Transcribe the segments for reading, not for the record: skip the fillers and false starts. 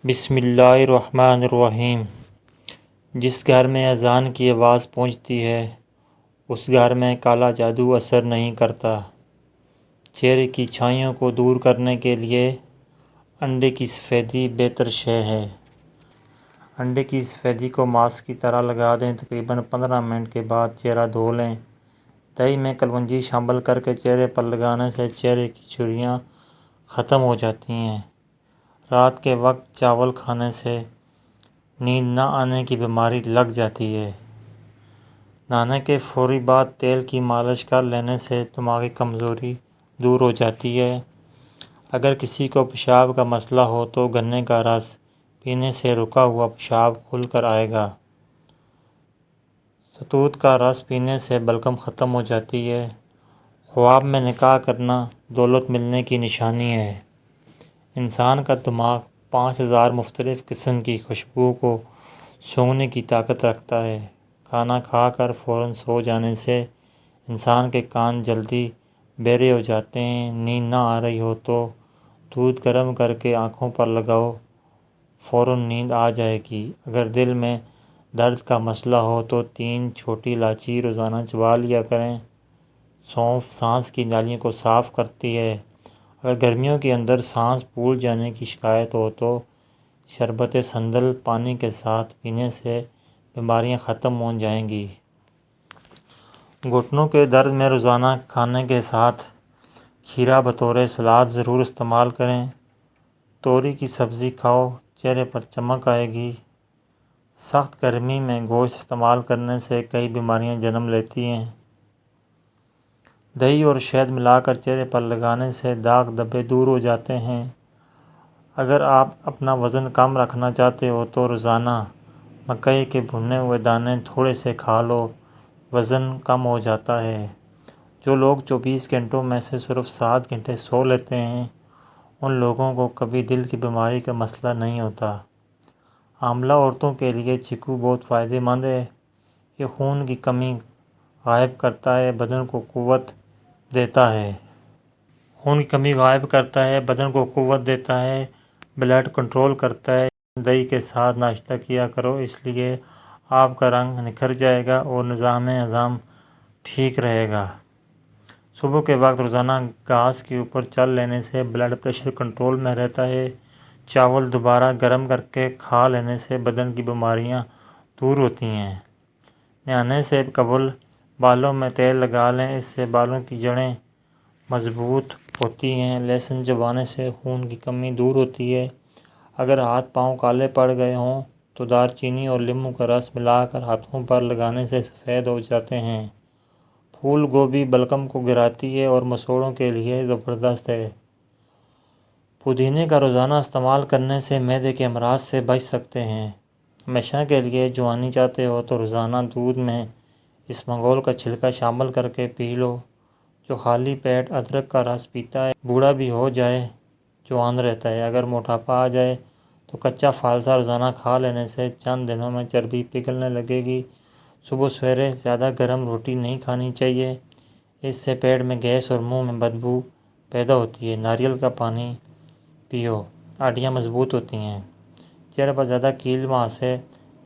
بسم اللہ الرحمن الرحیم۔ جس گھر میں اذان کی آواز پہنچتی ہے اس گھر میں کالا جادو اثر نہیں کرتا۔ چہرے کی چھائیوں کو دور کرنے کے لیے انڈے کی سفیدی بہتر شے ہے۔ انڈے کی سفیدی کو ماسک کی طرح لگا دیں۔ تقریباً 15 منٹ کے بعد چہرہ دھو لیں۔ دہی میں کلونجی شامل کر کے چہرے پر لگانے سے چہرے کی جھریاں ختم ہو جاتی ہیں۔ رات کے وقت چاول کھانے سے نیند نہ آنے کی بیماری لگ جاتی ہے۔ نہانے کے فوری بعد تیل کی مالش کر لینے سے دماغی کمزوری دور ہو جاتی ہے۔ اگر کسی کو پیشاب کا مسئلہ ہو تو گنے کا رس پینے سے رکا ہوا پیشاب کھل کر آئے گا۔ شہتوت کا رس پینے سے بلغم ختم ہو جاتی ہے۔ خواب میں نکاح کرنا دولت ملنے کی نشانی ہے۔ انسان کا دماغ 5000 مختلف قسم کی خوشبو کو سونگھنے کی طاقت رکھتا ہے۔ کھانا کھا کر فوراً سو جانے سے انسان کے کان جلدی بہرے ہو جاتے ہیں۔ نیند نہ آ رہی ہو تو دودھ گرم کر کے آنکھوں پر لگاؤ، فوراً نیند آ جائے گی۔ اگر دل میں درد کا مسئلہ ہو تو 3 چھوٹی الائچی روزانہ چبا لیا کریں۔ سونف سانس کی نالیوں کو صاف کرتی ہے۔ اگر گرمیوں کے اندر سانس پھول جانے کی شکایت ہو تو شربت سندل پانی کے ساتھ پینے سے بیماریاں ختم ہو جائیں گی۔ گھٹنوں کے درد میں روزانہ کھانے کے ساتھ کھیرا بطور سلاد ضرور استعمال کریں۔ توری کی سبزی کھاؤ، چہرے پر چمک آئے گی۔ سخت گرمی میں گوشت استعمال کرنے سے کئی بیماریاں جنم لیتی ہیں۔ دہی اور شہد ملا کر چہرے پر لگانے سے داغ دھبے دور ہو جاتے ہیں۔ اگر آپ اپنا وزن کم رکھنا چاہتے ہو تو روزانہ مکئی کے بھنے ہوئے دانے تھوڑے سے کھا لو، وزن کم ہو جاتا ہے۔ جو لوگ 24 گھنٹوں میں سے صرف 7 گھنٹے سو لیتے ہیں ان لوگوں کو کبھی دل کی بیماری کا مسئلہ نہیں ہوتا۔ حاملہ عورتوں کے لیے چیکو بہت فائدہ مند ہے۔ یہ خون کی کمی غائب کرتا ہے، بدن کو قوت دیتا ہے۔ بدن کو قوت دیتا ہے، بلڈ کنٹرول کرتا ہے۔ دہی کے ساتھ ناشتہ کیا کرو، اس لیے آپ کا رنگ نکھر جائے گا اور نظام ہضم ٹھیک رہے گا۔ صبح کے وقت روزانہ گھاس کے اوپر چل لینے سے بلڈ پریشر کنٹرول میں رہتا ہے۔ چاول دوبارہ گرم کر کے کھا لینے سے بدن کی بیماریاں دور ہوتی ہیں۔ نہانے سے قبل بالوں میں تیل لگا لیں، اس سے بالوں کی جڑیں مضبوط ہوتی ہیں۔ لہسن چبانے سے خون کی کمی دور ہوتی ہے۔ اگر ہاتھ پاؤں کالے پڑ گئے ہوں تو دار چینی اور لیموں کا رس ملا کر ہاتھوں پر لگانے سے سفید ہو جاتے ہیں۔ پھول گوبھی بلغم کو گراتی ہے اور مسوڑھوں کے لیے زبردست ہے۔ پودینے کا روزانہ استعمال کرنے سے معدے کے امراض سے بچ سکتے ہیں۔ ہمیشہ کے لیے جوانی چاہتے ہو تو روزانہ دودھ میں اسمگول کا چھلکا شامل کر کے پی لو۔ جو خالی پیٹ ادرک کا رس پیتا ہے بوڑھا بھی ہو جائے جوان رہتا ہے۔ اگر موٹاپا آ جائے تو کچا فالسا روزانہ کھا لینے سے چند دنوں میں چربی پگھلنے لگے گی۔ صبح سویرے زیادہ گرم روٹی نہیں کھانی چاہیے، اس سے پیٹ میں گیس اور منہ میں بدبو پیدا ہوتی ہے۔ ناریل کا پانی پیو، ہڈیاں مضبوط ہوتی ہیں۔ چہرے پر زیادہ کیل مہاسے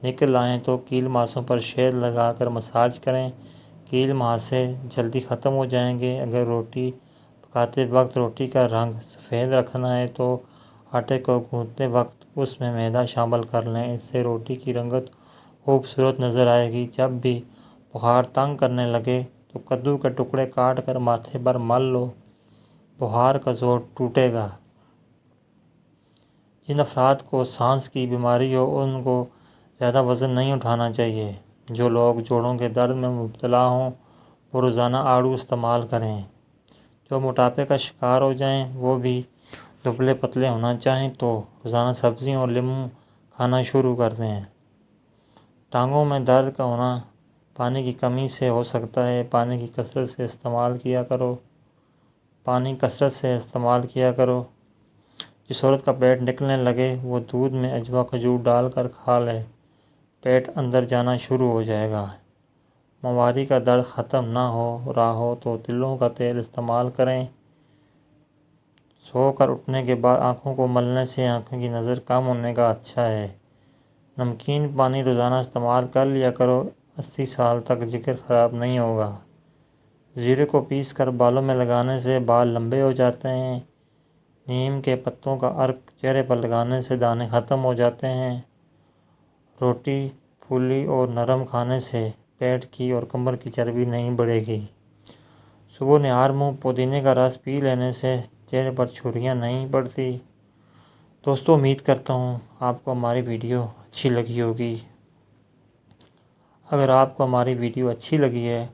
نکل آئیں تو کیل مہاسوں پر شہد لگا کر مساج کریں، کیل مہاسے جلدی ختم ہو جائیں گے۔ اگر روٹی پکاتے وقت روٹی کا رنگ سفید رکھنا ہے تو آٹے کو گوندھتے وقت اس میں میدا شامل کر لیں، اس سے روٹی کی رنگت خوبصورت نظر آئے گی۔ جب بھی بخار تنگ کرنے لگے تو کدو کے ٹکڑے کاٹ کر ماتھے پر مل لو، بخار کا زور ٹوٹے گا۔ جن افراد کو سانس کی بیماری ہو ان کو زیادہ وزن نہیں اٹھانا چاہیے۔ جو لوگ جوڑوں کے درد میں مبتلا ہوں وہ روزانہ آڑو استعمال کریں۔ جو موٹاپے کا شکار ہو جائیں وہ بھی دبلے پتلے ہونا چاہیں تو روزانہ سبزیاں اور لیموں کھانا شروع کر دیں۔ ٹانگوں میں درد کا ہونا پانی کی کمی سے ہو سکتا ہے، پانی کی کثرت سے استعمال کیا کرو۔ جس عورت کا پیٹ نکلنے لگے وہ دودھ میں عجوا کھجور ڈال کر کھا لے، پیٹ اندر جانا شروع ہو جائے گا۔ مماری کا درد ختم نہ ہو رہا ہو تو تلوں کا تیل استعمال کریں۔ سو کر اٹھنے کے بعد آنکھوں کو ملنے سے آنکھوں کی نظر کم ہونے کا اچھا ہے۔ نمکین پانی روزانہ استعمال کر لیا کرو، 80 سال تک جگر خراب نہیں ہوگا۔ زیرے کو پیس کر بالوں میں لگانے سے بال لمبے ہو جاتے ہیں۔ نیم کے پتوں کا عرق چہرے پر لگانے سے دانے ختم ہو جاتے ہیں۔ روٹی پھولی اور نرم کھانے سے پیٹ کی اور کمر کی چربی نہیں بڑھے گی۔ صبح نہار منہ پودینے کا رس پی لینے سے چہرے پر جھریاں نہیں پڑتی۔ دوستو، امید کرتا ہوں آپ کو ہماری ویڈیو اچھی لگی ہوگی۔ اگر آپ کو ہماری ویڈیو اچھی لگی ہے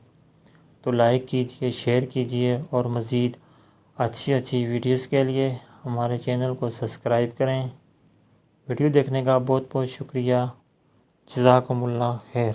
تو لائک کیجئے، شیئر کیجئے اور مزید اچھی ویڈیوز کے لیے ہمارے چینل کو سبسکرائب کریں۔ ویڈیو دیکھنے کا بہت بہت شکریہ۔ جزاکم اللہ خیر۔